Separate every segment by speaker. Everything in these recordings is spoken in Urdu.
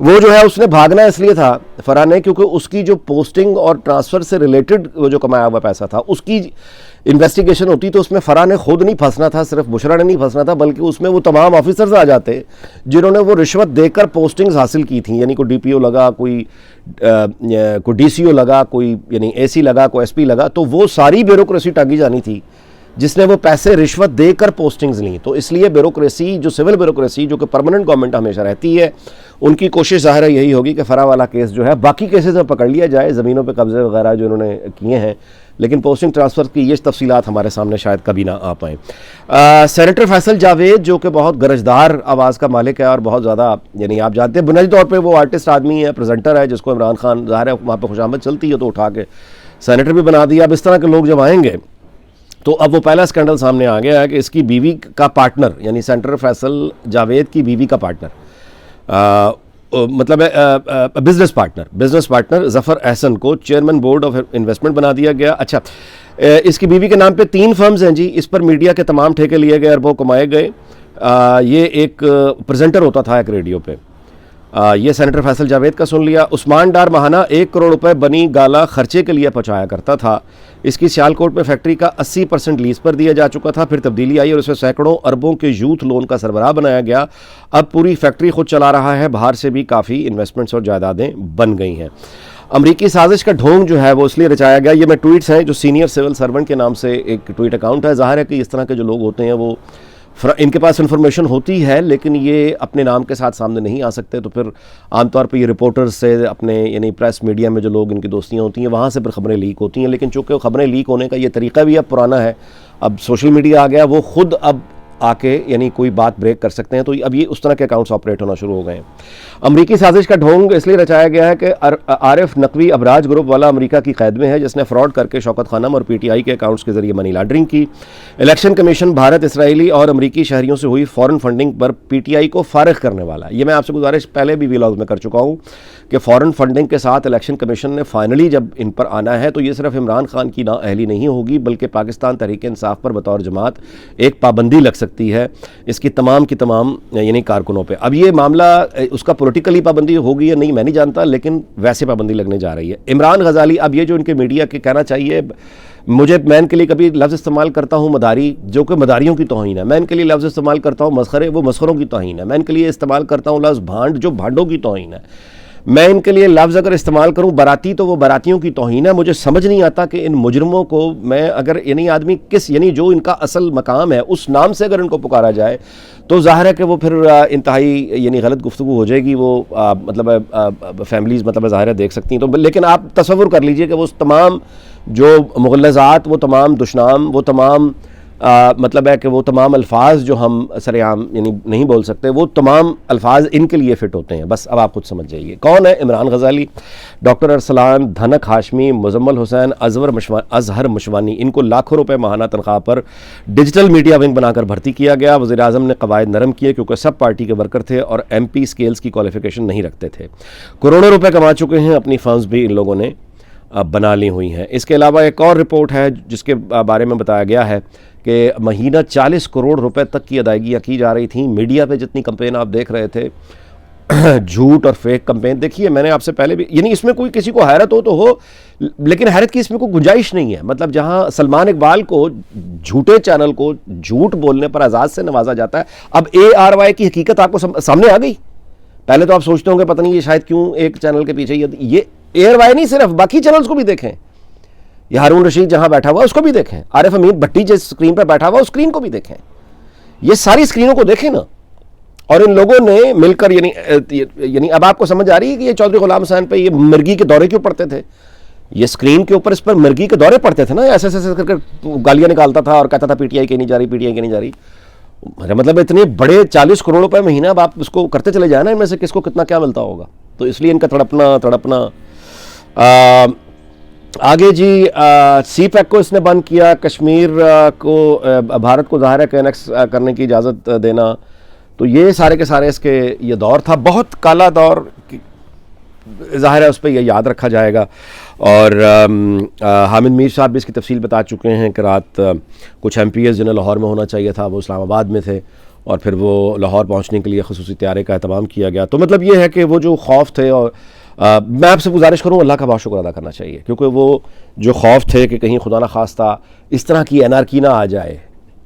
Speaker 1: وہ جو ہے اس نے بھاگنا اس لیے تھا فرح نے کیونکہ اس کی جو پوسٹنگ اور ٹرانسفر سے ریلیٹڈ وہ جو کمایا ہوا پیسہ تھا اس کی انویسٹیگیشن ہوتی تو اس میں فرح نے خود نہیں پھنسنا تھا, صرف بشرا نے نہیں پھنسنا تھا, بلکہ اس میں وہ تمام آفیسرز آ جاتے جنہوں نے وہ رشوت دے کر پوسٹنگز حاصل کی تھیں. یعنی کوئی ڈی پی او لگا, کوئی ڈی سی او لگا, کوئی یعنی اے سی لگا, کوئی ایس پی لگا, تو وہ ساری بیوروکریسی ٹانگی جانی تھی جس نے وہ پیسے رشوت دے کر پوسٹنگز لیں. تو اس لیے بیوروکریسی جو سول بیوروکریسی جو کہ پرماننٹ گورنمنٹ ہمیشہ رہتی ہے, ان کی کوشش ظاہر ہے یہی ہوگی کہ فرح والا کیس جو ہے باقی کیسز میں پکڑ لیا جائے, زمینوں پہ قبضے وغیرہ جو انہوں نے کیے ہیں, لیکن پوسٹنگ ٹرانسفر کی یہ تفصیلات ہمارے سامنے شاید کبھی نہ آ پائیں. سینیٹر فیصل جاوید جو کہ بہت گرجدار آواز کا مالک ہے اور بہت زیادہ یعنی آپ جانتے ہیں بنیادی طور پہ وہ آرٹسٹ آدمی ہے, پریزنٹر ہے, جس کو عمران خان ظاہر ہے وہاں پہ خوش آمد چلتی ہے تو اٹھا کے سینیٹر بھی بنا دیا. اب اس طرح کے لوگ جب آئیں گے تو اب وہ پہلا اسکینڈل سامنے آ گیا ہے کہ اس کی بیوی کا پارٹنر یعنی سینیٹر فیصل جاوید کی بیوی کا پارٹنر مطلب بزنس پارٹنر ظفر احسن کو چیئرمین بورڈ آف انویسٹمنٹ بنا دیا گیا. اچھا, اس کی بیوی کے نام پہ 3 فرمز ہیں جی, اس پر میڈیا کے تمام ٹھیکے لیے گئے, اربوں کمائے گئے. یہ ایک پریزنٹر ہوتا تھا ایک ریڈیو پہ, یہ سینیٹر فیصل جاوید کا سن لیا. عثمان ڈار ماہانہ 1 کروڑ روپے بنی گالا خرچے کے لیے پہنچایا کرتا تھا. اس کی سیالکوٹ میں فیکٹری کا 80% لیز پر دیا جا چکا تھا, پھر تبدیلی آئی اور اسے سینکڑوں اربوں کے یوتھ لون کا سربراہ بنایا گیا. اب پوری فیکٹری خود چلا رہا ہے, باہر سے بھی کافی انویسٹمنٹس اور جائیدادیں بن گئی ہیں. امریکی سازش کا ڈھونگ جو ہے وہ اس لیے رچایا گیا, یہ میں ٹویٹس ہیں جو سینئر سول سرونٹ کے نام سے ایک ٹویٹ اکاؤنٹ ہے. ظاہر ہے کہ اس طرح کے جو لوگ ہوتے ہیں وہ ان کے پاس انفارمیشن ہوتی ہے لیکن یہ اپنے نام کے ساتھ سامنے نہیں آ سکتے, تو پھر عام طور پہ یہ رپورٹرز سے اپنے یعنی پریس میڈیا میں جو لوگ ان کی دوستیاں ہوتی ہیں وہاں سے پھر خبریں لیک ہوتی ہیں. لیکن چونکہ خبریں لیک ہونے کا یہ طریقہ بھی اب پرانا ہے, اب سوشل میڈیا آ گیا, وہ خود اب آ کے یعنی کوئی بات بریک کر سکتے ہیں, تو اب یہ اس طرح کے اکاؤنٹس آپریٹ ہونا شروع ہو گئے ہیں. امریکی سازش کا ڈھونگ اس لیے رچایا گیا ہے کہ عارف نقوی ابراج گروپ والا امریکہ کی قید میں ہے, جس نے فراڈ کر کے شوکت خانم اور پی ٹی آئی کے اکاؤنٹس کے ذریعے منی لانڈرنگ کی. الیکشن کمیشن بھارت, اسرائیلی اور امریکی شہریوں سے ہوئی فورن funding per P T I کو فارغ کرنے والا. یہ میں آپ سے گزارش پہلے بھی ویلاگز میں کر چکا ہوں کہ فورن فنڈنگ کے ساتھ الیکشن کمیشن نے فائنلی جب ان پر آنا ہے تو یہ صرف عمران خان کی نااہلی نہیں ہوگی بلکہ پاکستان تحریک انصاف پر بطور جماعت ایک پابندی لگ سکتی ہے اس کی تمام یعنی کارکنوں پہ. اب یہ معاملہ اس کا پولیٹیکلی پابندی ہوگی یا نہیں میں نہیں جانتا, لیکن ویسے پابندی لگنے جا رہی ہے. عمران غزالی, اب یہ جو ان کے میڈیا کے کہنا چاہیے, میں ان کے لیے کبھی لفظ استعمال کرتا ہوں مداری, جو کہ مداریوں کی توہین ہے. میں ان کے لیے لفظ استعمال کرتا ہوں مسخرے, وہ مسخروں کی توہین ہے. میں ان کے لیے استعمال کرتا ہوں لفظ بھانڈ, جو بھانڈوں کی توہین ہے. میں ان کے لیے لفظ اگر استعمال کروں براتی, تو وہ براتیوں کی توہین ہے. مجھے سمجھ نہیں آتا کہ ان مجرموں کو میں اگر یعنی آدمی کس یعنی جو ان کا اصل مقام ہے اس نام سے اگر ان کو پکارا جائے تو ظاہر ہے کہ وہ پھر انتہائی یعنی غلط گفتگو ہو جائے گی. وہ مطلب فیملیز مطلب ظاہر ہے دیکھ سکتی ہیں, تو لیکن آپ تصور کر لیجئے کہ وہ تمام جو مغلظات, وہ تمام دشنام, وہ تمام مطلب ہے کہ وہ تمام الفاظ جو ہم سرعام یعنی نہیں بول سکتے, وہ تمام الفاظ ان کے لیے فٹ ہوتے ہیں. بس اب آپ خود سمجھ جائیے کون ہے عمران غزالی, ڈاکٹر ارسلان, دھنک ہاشمی, مزمل حسین, اظہر مشوانی. ان کو لاکھوں روپے ماہانہ تنخواہ پر ڈیجیٹل میڈیا ونگ بنا کر بھرتی کیا گیا. وزیر اعظم نے قواعد نرم کیے کیونکہ سب پارٹی کے ورکر تھے اور ایم پی سکیلز کی کوالیفیکیشن نہیں رکھتے تھے. کروڑوں روپے کما چکے ہیں, اپنی فرمز بھی ان لوگوں نے بنا لی ہوئی ہیں. اس کے علاوہ ایک اور رپورٹ ہے جس کے بارے میں بتایا گیا ہے کہ مہینہ 40 کروڑ روپے تک کی ادائیگیاں کی جا رہی تھیں. میڈیا پہ جتنی کمپین آپ دیکھ رہے تھے, جھوٹ اور فیک کمپین, دیکھیے میں نے آپ سے پہلے بھی یعنی اس میں کوئی کسی کو حیرت ہو تو ہو, لیکن حیرت کی اس میں کوئی گنجائش نہیں ہے. مطلب جہاں سلمان اقبال کو جھوٹے چینل کو جھوٹ بولنے پر اعزاز سے نوازا جاتا ہے, اب ARY کی حقیقت آپ کو سامنے آ گئی. پہلے تو آپ سوچتے ہوں گے پتہ نہیں یہ شاید کیوں ایک چینل کے پیچھے, یہ ARY نہیں صرف باقی چینلز کو بھی دیکھیں. یہ ہارون رشید جہاں بیٹھا ہوا ہے اس کو بھی دیکھیں, عارف امین بھٹی جس اسکرین پر بیٹھا ہوا اس اسکرین کو بھی دیکھیں, یہ ساری اسکرینوں کو دیکھیں نا. اور ان لوگوں نے مل کر یعنی اب آپ کو سمجھ آ رہی ہے کہ یہ چودھری غلام حسین پہ یہ مرگی کے دورے کیوں پڑتے تھے. یہ اسکرین کے اوپر اس پر مرگی کے دورے پڑتے تھے نا, ایسے ایسے کر کے گالیاں نکالتا تھا اور کہتا تھا PTI کی نہیں جا رہی, PTI کی نہیں جا رہی. مطلب اتنے بڑے 40 کروڑ روپے مہینہ اب آپ اس کو کرتے چلے جائیں نا, ان میں سے کس کو کتنا کیا ملتا ہوگا. تو اس لیے ان کا تڑپنا آگے جی. سی پیک کو اس نے بند کیا, کشمیر کو بھارت کو ظاہر ہے کہ انیکس کرنے کی اجازت دینا. تو یہ سارے کے سارے اس کے یہ دور تھا, بہت کالا دور, ظاہر ہے اس پہ یہ یاد رکھا جائے گا. اور حامد میر صاحب بھی اس کی تفصیل بتا چکے ہیں کہ رات کچھ MPs جنہیں لاہور میں ہونا چاہیے تھا وہ اسلام آباد میں تھے, اور پھر وہ لاہور پہنچنے کے لیے خصوصی طیارے کا اہتمام کیا گیا. تو مطلب یہ ہے کہ وہ جو خوف تھے، اور میں آپ سے گزارش کروں اللہ کا بہت شکر ادا کرنا چاہیے، کیونکہ وہ جو خوف تھے کہ کہیں خدا نخواستہ اس طرح کی انارکی نہ آ جائے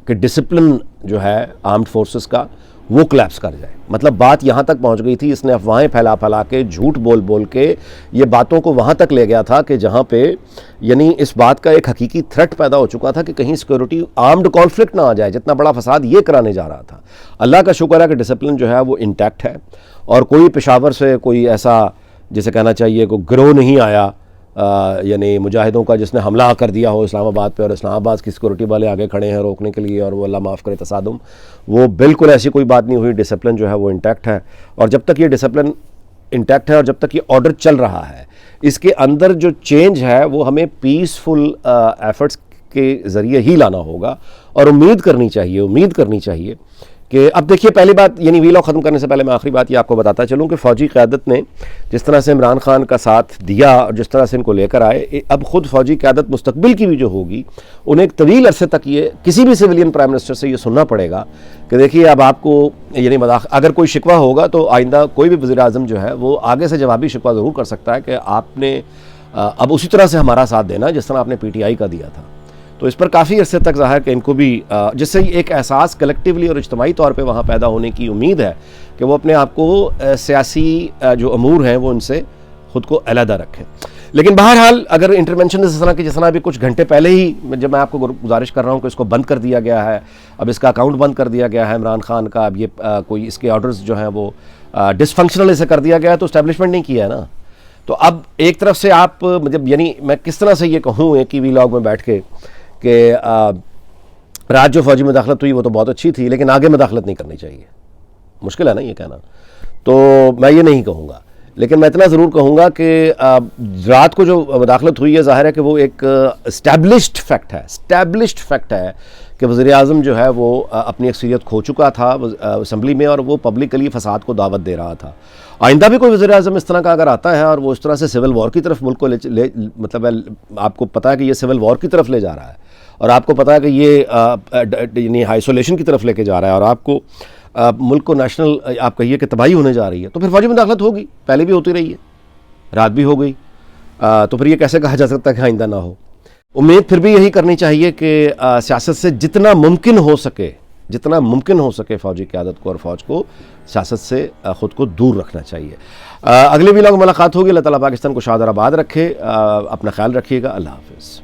Speaker 1: کہ ڈسپلن جو ہے آرمڈ فورسز کا وہ کلیپس کر جائے. مطلب بات یہاں تک پہنچ گئی تھی، اس نے افواہیں پھیلا کے، جھوٹ بول کے یہ باتوں کو وہاں تک لے گیا تھا کہ جہاں پہ یعنی اس بات کا ایک حقیقی تھریٹ پیدا ہو چکا تھا کہ کہیں سیکورٹی آرمڈ کانفلکٹ نہ آ جائے، جتنا بڑا فساد یہ کرانے جا رہا تھا. اللہ کا شکر ہے کہ ڈسپلن جو ہے وہ انٹیکٹ ہے، اور کوئی پشاور سے کوئی ایسا جسے کہنا چاہیے کوئی گروہ نہیں آیا یعنی مجاہدوں کا جس نے حملہ کر دیا ہو اسلام آباد پہ، اور اسلام آباد کی سیکورٹی والے آگے کھڑے ہیں روکنے کے لیے، اور وہ اللہ معاف کرے تصادم. وہ بالکل ایسی کوئی بات نہیں ہوئی. ڈسپلن جو ہے وہ انٹیکٹ ہے، اور جب تک یہ ڈسپلن انٹیکٹ ہے اور جب تک یہ آرڈر چل رہا ہے، اس کے اندر جو چینج ہے وہ ہمیں پیسفل ایفرٹس کے ذریعے ہی لانا ہوگا. اور امید کرنی چاہیے کہ اب دیکھیے پہلی بات یعنی ویلاگ ختم کرنے سے پہلے میں آخری بات یہ آپ کو بتاتا چلوں کہ فوجی قیادت نے جس طرح سے عمران خان کا ساتھ دیا اور جس طرح سے ان کو لے کر آئے، اب خود فوجی قیادت مستقبل کی بھی جو ہوگی انہیں ایک طویل عرصے تک یہ کسی بھی سویلین پرائم منسٹر سے یہ سننا پڑے گا کہ دیکھیے اب آپ کو یعنی اگر کوئی شکوہ ہوگا تو آئندہ کوئی بھی وزیر اعظم جو ہے وہ آگے سے جوابی شکوہ ضرور کر سکتا ہے کہ آپ نے اب اسی طرح سے ہمارا ساتھ دینا جس طرح آپ نے پی ٹی آئی کا دیا تھا. تو اس پر کافی عرصے تک ظاہر کہ ان کو بھی جس سے ایک احساس کلیکٹیولی اور اجتماعی طور پہ وہاں پیدا ہونے کی امید ہے کہ وہ اپنے آپ کو سیاسی جو امور ہیں وہ ان سے خود کو علیحدہ رکھیں. لیکن بہرحال اگر انٹرونشن اس طرح کی جس طرح بھی کچھ گھنٹے پہلے ہی جب میں آپ کو گزارش کر رہا ہوں کہ اس کو بند کر دیا گیا ہے، اب اس کا اکاؤنٹ بند کر دیا گیا ہے عمران خان کا، اب یہ کوئی اس کے آرڈرز جو ہیں وہ ڈس فنکشنل اسے کر دیا گیا ہے، تو اسٹیبلشمنٹ نہیں کیا ہے نا. تو اب ایک طرف سے آپ مطلب یعنی میں کس طرح سے یہ کہوں ایک ہی ویلاگ میں بیٹھ کے کہ رات جو فوجی مداخلت ہوئی وہ تو بہت اچھی تھی، لیکن آگے مداخلت نہیں کرنی چاہیے. مشکل ہے نا یہ کہنا، تو میں یہ نہیں کہوں گا، لیکن میں اتنا ضرور کہوں گا کہ رات کو جو مداخلت ہوئی ہے ظاہر ہے کہ وہ ایک اسٹیبلشڈ فیکٹ ہے کہ وزیر اعظم جو ہے وہ اپنی اکثریت کھو چکا تھا اسمبلی میں، اور وہ پبلکلی فساد کو دعوت دے رہا تھا. آئندہ بھی کوئی وزیر اعظم اس طرح کا اگر آتا ہے اور وہ اس طرح سے سول وار کی طرف ملک کو مطلب آپ کو پتا ہے کہ یہ سول وار کی طرف لے جا رہا ہے، اور آپ کو پتا ہے کہ یہ یعنی آئسولیشن کی طرف لے کے جا رہا ہے، اور آپ کو ملک کو نیشنل آپ کہیے کہ تباہی ہونے جا رہی ہے، تو پھر فوجی مداخلت ہوگی. پہلے بھی ہوتی رہی ہے، رات بھی ہو گئی، تو پھر یہ کیسے کہا جا سکتا ہے کہ آئندہ نہ ہو. امید پھر بھی یہی کرنی چاہیے کہ سیاست سے جتنا ممکن ہو سکے فوجی قیادت کو اور فوج کو سیاست سے خود کو دور رکھنا چاہیے. اگلے ویلاگ میں ملاقات ہوگی. اللہ تعالیٰ پاکستان کو شاد اور آباد رکھے. اپنا خیال رکھیے گا. اللہ حافظ.